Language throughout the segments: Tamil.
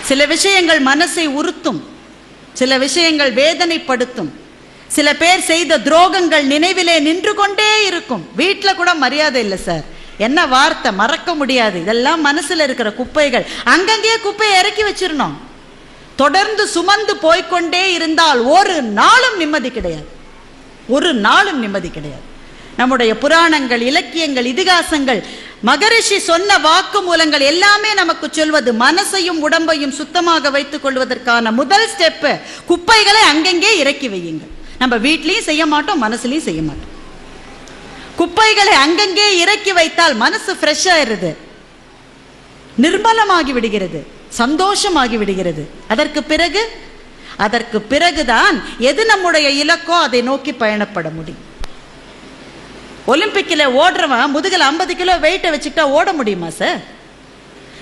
சில விஷயங்கள் மனசை உறுத்தும், சில விஷயங்கள் வேதனைப்படுத்தும். சில பேர் செய்த துரோகங்கள் நினைவிலே நின்று கொண்டே இருக்கும். வீட்டில் கூட மரியாதை இல்லை சார், என்ன வார்த்தை மறக்க முடியாது. இதெல்லாம் மனசுல இருக்கிற குப்பைகள். அங்கங்கே குப்பையை இறக்கி வச்சிடணும். தொடர்ந்து சுமந்து போய்கொண்டே இருந்தால் ஒரு நாளும் நிம்மதி கிடையாது, ஒரு நாளும் நிம்மதி கிடையாது. நம்முடைய புராணங்கள், இலக்கியங்கள், இதிகாசங்கள், மகரிஷி சொன்ன வாக்கு மூலங்கள் எல்லாமே நமக்கு சொல்வது மனசையும் உடம்பையும் சுத்தமாக வைத்துக் கொள்வதற்கான முதல் ஸ்டெப் குப்பைகளை அங்கங்கே இறக்கி வையுங்கள். நம்ம வீட்லயும் செய்ய மாட்டோம், மனசுலயும் செய்ய மாட்டோம். குப்பைகளை அங்கங்கே இறக்கி வைத்தால் மனசு ஃப்ரெஷ் ஆயிருது, நிர்மலமாகி விடுகிறது, சந்தோஷமாகி விடுகிறது. அதற்கு பிறகுதான் எது நம்முடைய இலக்கோ அதை நோக்கி பயணப்பட முடியும். ஒலிம்பிக்கில் ஓடுறவன் முதுகில் 50 கிலோ வெயிட்டை வச்சுக்கிட்டா ஓட முடியுமா சார்?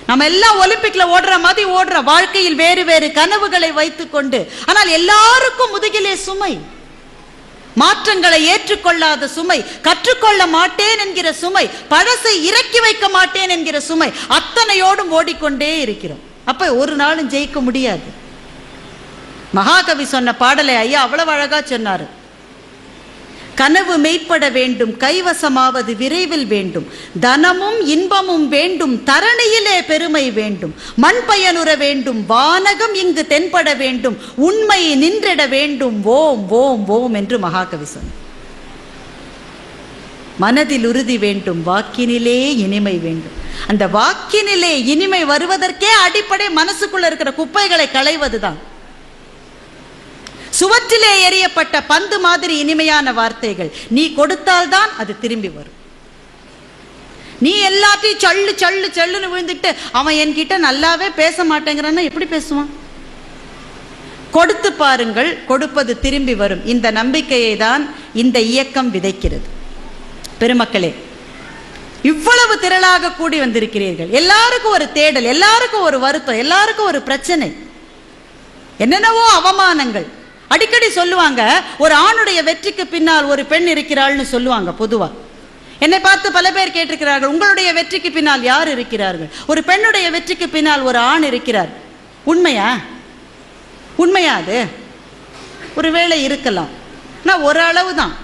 நம்ம எல்லாம் ஒலிம்பிக்ல ஓடுற மாதிரி ஓடுற, வாழ்க்கையில் வேறு வேறு கனவுகளை வைத்துக்கொண்டு, ஆனால் எல்லாருக்கும் முதுகிலே சுமை, மாற்றங்களை ஏற்றுக்கொள்ளாத சுமை, கற்றுக்கொள்ள மாட்டேன் என்கிற சுமை, பழசை இறக்கி வைக்க மாட்டேன் என்கிற சுமை, அத்தனையோடும் ஓடிக்கொண்டே இருக்கிறோம். அப்ப ஒரு நாளும் ஜெயிக்க முடியாது. மகாகவி சொன்ன பாடலை ஐயா அவ்வளவு அழகா சொன்னாரு. கனவு மெய்ப்பட வேண்டும், கைவசமாவது விரைவில் வேண்டும், தனமும் இன்பமும் வேண்டும், தரணியிலே பெருமை வேண்டும், மண் பயனுற வேண்டும், வானகம் இங்கு தென்பட வேண்டும், உண்மை நின்றிட வேண்டும், ஓம் ஓம் ஓம் என்று மகாகவி சொன்னார். மனதில் உறுதி வேண்டும், வாக்கினிலே இனிமை வேண்டும். அந்த வாக்கினிலே இனிமை வருவதற்கே அடிப்படை மனசுக்குள்ள இருக்கிற குப்பைகளை களைவதுதான். சுவற்றிலே எறியப்பட்ட பந்து மாதிரி இனிமையான வார்த்தைகள் நீ கொடுத்தால்தான் அது திரும்பி வரும். நீ எல்லாத்தையும் சல்லு சல்லு சல்லுன்னு விழுந்துட்டு அவன் என்கிட்ட நல்லாவே பேச மாட்டேங்கிறான்னா எப்படி பேசுவான்? கொடுத்து பாருங்கள், கொடுப்பது திரும்பி வரும். இந்த நம்பிக்கையை தான் இந்த இயக்கம் விதைக்கிறது. பெருமக்களே, இவ்வளவு திரளாக கூடி வந்திருக்கிறீர்கள். எல்லாருக்கும் ஒரு தேடல், எல்லாருக்கும் ஒரு வருத்தம், எல்லாருக்கும் ஒரு பிரச்சனை, என்னென்னவோ அவமானங்கள். அடிக்கடி சொல்லுவாங்க, ஒரு ஆணுடைய வெற்றிக்கு பின்னால் ஒரு பெண் இருக்கிறாள்னு சொல்லுவாங்க. பொதுவா என்னை பார்த்து பல பேர் கேட்டிருக்கிறார்கள், உங்களுடைய வெற்றிக்கு பின்னால் யார் இருக்கிறார்கள்? ஒரு பெண்ணுடைய வெற்றிக்கு பின்னால் ஒரு ஆண் இருக்கிறார். உண்மையா? உண்மையா? அது ஒருவேளை இருக்கலாம். நான் ஒரு அளவு தான்.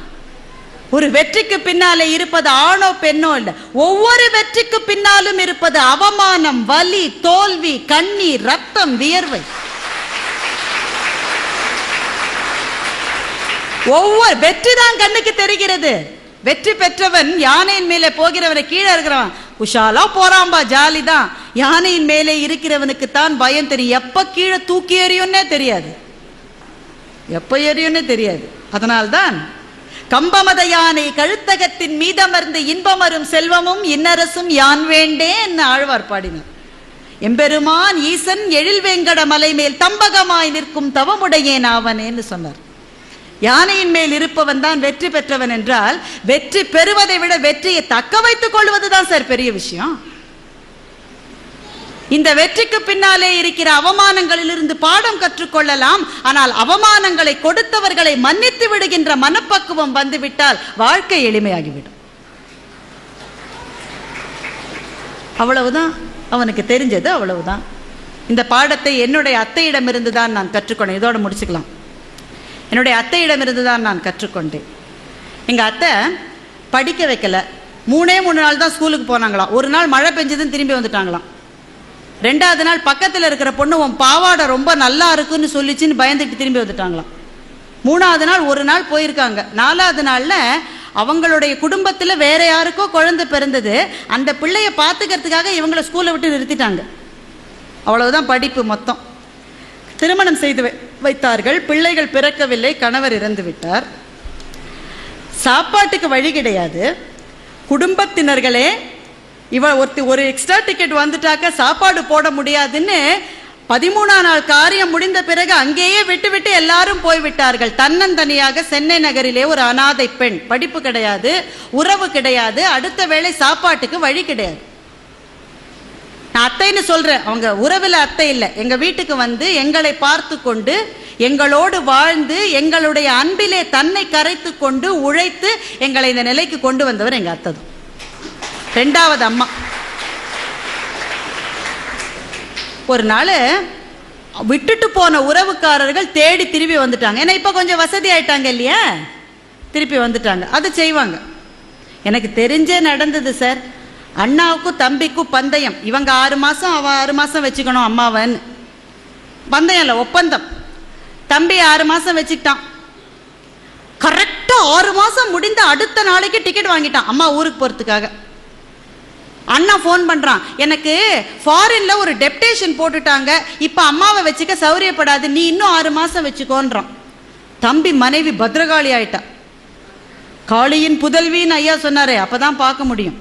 ஒரு வெற்றிக்கு பின்னாலே இருப்பது ஆணோ பெண்ணோ இல்லை, ஒவ்வொரு வெற்றிக்கு பின்னாலும் இருப்பது அவமானம், வலி, தோல்வி, கண்ணீர், ரத்தம், வியர்வை. ஒவ்வொரு வெற்றி தான் கண்ணுக்கு தெரிகிறது. வெற்றி பெற்றவன் யானையின் மேலே போகிறவனை கீழே இருக்கிறவன் குஷாலா போறான்பா, ஜாலி தான். யானையின் மேலே இருக்கிறவனுக்கு தான் பயம் தெரியும். எப்ப கீழே தூக்கி எறியும்னே தெரியாது, எப்ப எறியும்னே தெரியாது. அதனால்தான் கம்பமத யானை கழுத்தகத்தின் மீதமர்ந்து இன்பமரும் செல்வமும் இன்னரசும் யான் வேண்டேன் ஆழ்வார் பாடினார். எம்பெருமான் ஈசன் எழில் வேங்கட மலை மேல் தம்பகமாய் நிற்கும் தவமுடையேன் ஆவனேன்னு சொன்னார். யானையின் மேல் இருப்பவன் தான் வெற்றி பெற்றவன் என்றால், வெற்றி பெறுவதை விட வெற்றியை தக்க வைத்துக் கொள்வதுதான் சார் பெரிய விஷயம். இந்த வெற்றிக்கு பின்னாலே இருக்கிற அவமானங்களிலிருந்து பாடம் கற்றுக்கொள்ளலாம். ஆனால் அவமானங்களை கொடுத்தவர்களை மன்னித்து விடுகின்ற மனப்பக்குவம் வந்துவிட்டால் வாழ்க்கை எளிமையாகிவிடும். அவ்வளவுதான் அவனுக்கு தெரிஞ்சது, அவ்வளவுதான். இந்த பாடத்தை என்னுடைய அத்தையிடமிருந்து தான் நான் கற்றுக்கொண்டேன். இதோட முடிச்சுக்கலாம். என்னுடைய அத்தையிடமிருந்து தான் நான் கற்றுக்கொண்டேன். எங்கள் அத்தை படிக்க வைக்கல. 3 நாள் தான் ஸ்கூலுக்கு போனாங்களாம். ஒரு நாள் மழை பெஞ்சதுன்னு திரும்பி வந்துட்டாங்களாம். 2வது நாள் பக்கத்தில் இருக்கிற பொண்ணு உன் பாவாடை ரொம்ப நல்லா இருக்குன்னு சொல்லிச்சுன்னு பயந்துட்டு திரும்பி வந்துட்டாங்களாம். 3வது நாள் ஒரு நாள் போயிருக்காங்க. 4வது நாளில் அவங்களுடைய குடும்பத்தில் வேற யாருக்கோ குழந்தை பிறந்தது. அந்த பிள்ளையை பார்த்துக்கிறதுக்காக இவங்களை ஸ்கூலை விட்டு நிறுத்திட்டாங்க. அவ்வளவுதான் படிப்பு மொத்தம். திருமணம் செய்து வைத்தார்கள். பிள்ளைகள் பிறக்கவில்லை, கணவர் இறந்து விட்டார். சாப்பாட்டுக்கு வழி கிடையாது. குடும்பத்தினர்களே ஒரு எக்ஸ்ட்ரா டிக்கெட் வந்துட்டாக்க சாப்பாடு போட முடியாதுன்னு 13ஆம் நாள் காரியம் முடிந்த பிறகு அங்கேயே விட்டு எல்லாரும் போய்விட்டார்கள். தன்னந்தனியாக சென்னை நகரிலே ஒரு அனாதை பெண். படிப்பு கிடையாது, உறவு கிடையாது, அடுத்த வேளை சாப்பாட்டுக்கு வழி கிடையாது. நான் அத்தைன்னு சொல்றேன், அவங்க உறவில் அத்தை இல்லை. எங்க வீட்டுக்கு வந்து எங்களை பார்த்து கொண்டு எங்களோடு வாழ்ந்து எங்களுடைய அன்பிலே தன்னை கரைத்து கொண்டு உழைத்து எங்களை இந்த நிலைக்கு கொண்டு வந்தவர் எங்க அத்தை தான். 2வது அம்மா. ஒரு நாள் விட்டுட்டு போன உறவுக்காரர்கள் தேடி திரும்பி வந்துட்டாங்க. ஏன்னா இப்போ கொஞ்சம் வசதி ஆயிட்டாங்க இல்லையா, திருப்பி வந்துட்டாங்க. அது செய்வாங்க. எனக்கு தெரிஞ்சே நடந்தது சார். அண்ணாவுக்கும் தம்பிக்கும் பந்தயம். இவங்க 6 மாதம் அவன் 6 மாதம் வச்சுக்கணும் அம்மாவன். பந்தயம் இல்லை, ஒப்பந்தம். தம்பி 6 மாதம் வச்சுக்கிட்டான். கரெக்டாக 6 மாதம் முடிந்த அடுத்த நாளைக்கு டிக்கெட் வாங்கிட்டான் அம்மா ஊருக்கு போகிறதுக்காக. அண்ணா ஃபோன் பண்ணுறான், எனக்கு ஃபாரின்ல ஒரு டெப்டேஷன் போட்டுட்டாங்க, இப்போ அம்மாவை வச்சுக்க சௌரியப்படாது, நீ இன்னும் 6 மாதம் வச்சுக்கோன்றான். தம்பி மனைவி பத்ரகாளி ஆயிட்டா. காளியின் புதல்வின்னு ஐயா சொன்னாரே, அப்பதான் பார்க்க முடியும்.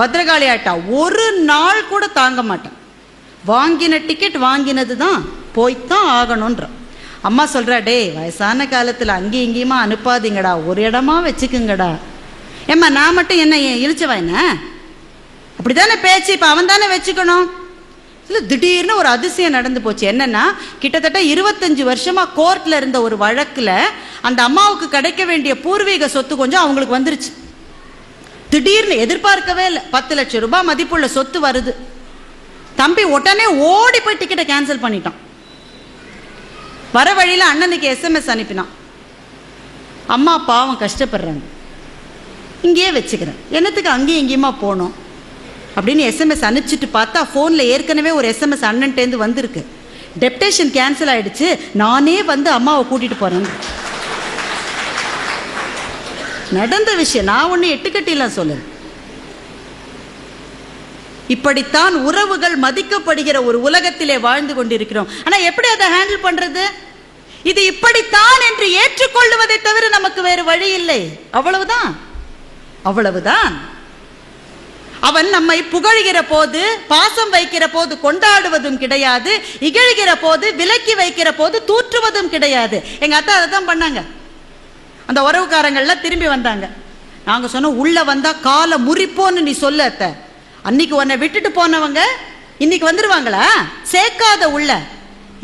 பத்ரகாளி ஆயிட்டா. ஒரு நாள் கூட தாங்க மாட்டான். வாங்கின டிக்கெட் வாங்கினது தான், போய்த்தான் ஆகணுன்ற. அம்மா சொல்றா, டே வயசான காலத்தில் அங்கேயும் இங்கேயுமா அனுப்பாதீங்கடா, ஒரு இடமா வச்சுக்குங்கடா. ஏம்மா நான் மட்டும் என்ன இழிச்சவா என்ன? அப்படித்தானே பேச்சு. இப்போ அவன் தானே வச்சுக்கணும். இல்லை, திடீர்னு ஒரு அதிசயம் நடந்து போச்சு. என்னன்னா, கிட்டத்தட்ட 25 வருஷமா கோர்ட்ல இருந்த ஒரு வழக்குல அந்த அம்மாவுக்கு கிடைக்க வேண்டிய பூர்வீக சொத்து கொஞ்சம் அவங்களுக்கு வந்துருச்சு. திடீர்னு எதிர்பார்க்கவே இல்லை, 10 லட்சம் ரூபாய் மதிப்புள்ள சொத்து வருது. தம்பி உடனே ஓடி போய் டிக்கெட்டை கேன்சல் பண்ணிட்டான். வர வழியில் அண்ணனுக்கு SMS அனுப்பினான், அம்மா பாவம் கஷ்டப்படுறாங்க, இங்கேயே வச்சுக்கிறேன், என்னத்துக்கு அங்கேயும் இங்கேயுமா போனோம் அப்படின்னு SMS அனுப்பிச்சிட்டு பார்த்தா ஃபோனில் ஏற்கனவே ஒரு SMS அண்ணன்ட்டேருந்து வந்திருக்கு. டெப்டேஷன் கேன்சல் ஆயிடுச்சு, நானே வந்து அம்மாவை கூட்டிட்டு போறேன். நடந்த விஷயம், நான் ஒன்று எட்டுக்கட்டிலாம் சொல்லல. இப்படித்தான் உறவுகள் மதிக்கப்படுகிற ஒரு உலகத்திலே வாழ்ந்து கொண்டிருக்கிறோம். ஆனா எப்படி அதை ஹேண்டில் பண்றது? இது இப்படித்தான் என்று ஏற்றுக்கொள்வதை தவிர நமக்கு வேறு வழி இல்லை. அவ்வளவுதான், அவ்வளவுதான். அவன் நம்மை புகழ்கிற போது, பாசம் வைக்கிற போது கொண்டாடுவதும் கிடையாது, இகழ்கிற போது விலக்கி வைக்கிற போது தூற்றுவதும் கிடையாது. எங்க அத்தா அதை தான் பண்ணாங்க. அந்த உறவுக்காரங்கள்லாம் திரும்பி வந்தாங்க. நாங்க சொன்னோம், உள்ள வந்தா காலை முறிப்போன்னு நீ சொல்லு அத்தை. அன்னைக்கு உன்னை விட்டுட்டு போனவங்க இன்னைக்கு வந்துருவாங்களா? சேர்க்காத உள்ள.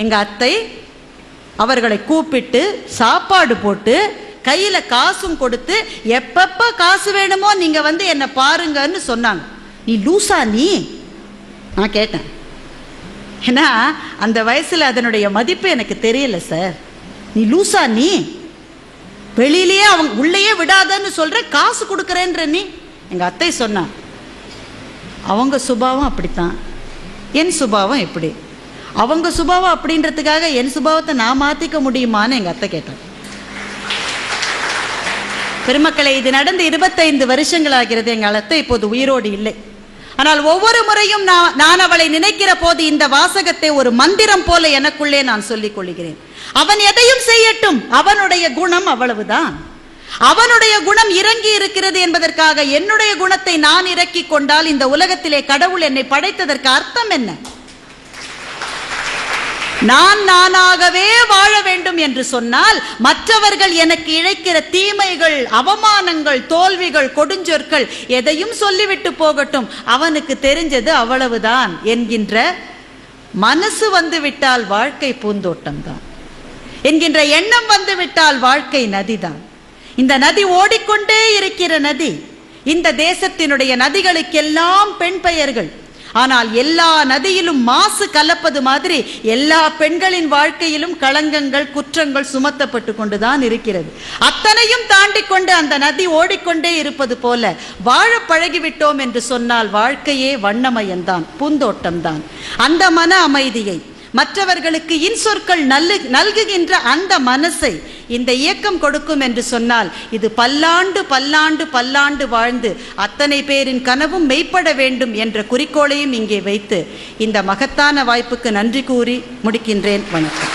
எங்க அத்தை அவர்களை கூப்பிட்டு சாப்பாடு போட்டு கையில காசும் கொடுத்து, எப்பப்ப காசு வேணுமோ நீங்க வந்து என்ன பாருங்கன்னு சொன்னாங்க. நீ லூசா நீ? நான் கேட்டேன். ஏன்னா அந்த வயசுல அதனுடைய மதிப்பு எனக்கு தெரியல சார். நீ லூசா நீ? வெளியிலேயே அவங்க உள்ளேயே விடாதன்னு சொல்ற, காசு கொடுக்கறேன்ற நீ? எங்க அத்தை சொன்னா, அவங்க சுபாவம் அப்படித்தான், என் சுபாவம் எப்படி? அவங்க சுபாவம் அப்படின்றதுக்காக என் சுபாவத்தை நான் மாத்திக்க முடியுமான்னு எங்க அத்தை கேட்டாங்க. பெருமக்களை, இது நடந்து 25 வருஷங்கள் ஆகிறது. எங்கள் அத்தை இப்போது உயிரோடு இல்லை. ஆனால் ஒவ்வொரு முறையும் நான் அவளை நினைக்கிற போது இந்த வாசகத்தை ஒரு மந்திரம் போல எனக்குள்ளே நான் சொல்லிக் கொள்கிறேன். அவன் எதையும் செய்யட்டும், அவனுடைய குணம் அவ்வளவுதான். அவனுடைய குணம் இறங்கி இருக்கிறது என்பதற்காக என்னுடைய குணத்தை நான் இறக்கி கொண்டால் இந்த உலகத்திலே கடவுள் என்னை படைத்ததற்கு அர்த்தம் என்ன? நான் நானாகவே வாழ வேண்டும் என்று சொன்னால் மற்றவர்கள் எனக்கு இழைக்கிற தீமைகள், அவமானங்கள், தோல்விகள், கொடுஞ்சொற்கள் எதையும் சொல்லிவிட்டு போகட்டும், அவனுக்கு தெரிஞ்சது அவ்வளவுதான் என்கின்ற மனசு வந்துவிட்டால் வாழ்க்கை பூந்தோட்டம்தான் என்கின்ற எண்ணம் வந்துவிட்டால் வாழ்க்கை நதிதான். இந்த நதி ஓடிக்கொண்டே இருக்கிற நதி. இந்த தேசத்தினுடைய நதிகளுக்கெல்லாம் பெண் பெயர்கள். ஆனால் எல்லா நதியிலும் மாசு கலப்பது மாதிரி எல்லா பெண்களின் வாழ்க்கையிலும் களங்கங்கள், குற்றங்கள் சுமத்தப்பட்டு கொண்டுதான் இருக்கிறது. அத்தனையும் தாண்டி கொண்டு அந்த நதி ஓடிக்கொண்டே இருப்பது போல வாழ பழகிவிட்டோம் என்று சொன்னால் வாழ்க்கையே வண்ணமயம்தான், பூந்தோட்டம்தான். அந்த மன அமைதியை, மற்றவர்களுக்கு இன்சொற்கள் நல்குகின்ற அந்த மனசை இந்த இயக்கம் கொடுக்கும் என்று சொன்னால் இது பல்லாண்டு பல்லாண்டு பல்லாண்டு வாழ்ந்து அத்தனை பேரின் கனவும் மெய்ப்பட வேண்டும் என்ற குறிக்கோளையும் இங்கே வைத்து இந்த மகத்தான வாய்ப்புக்கு நன்றி கூறி முடிக்கின்றேன். வணக்கம்.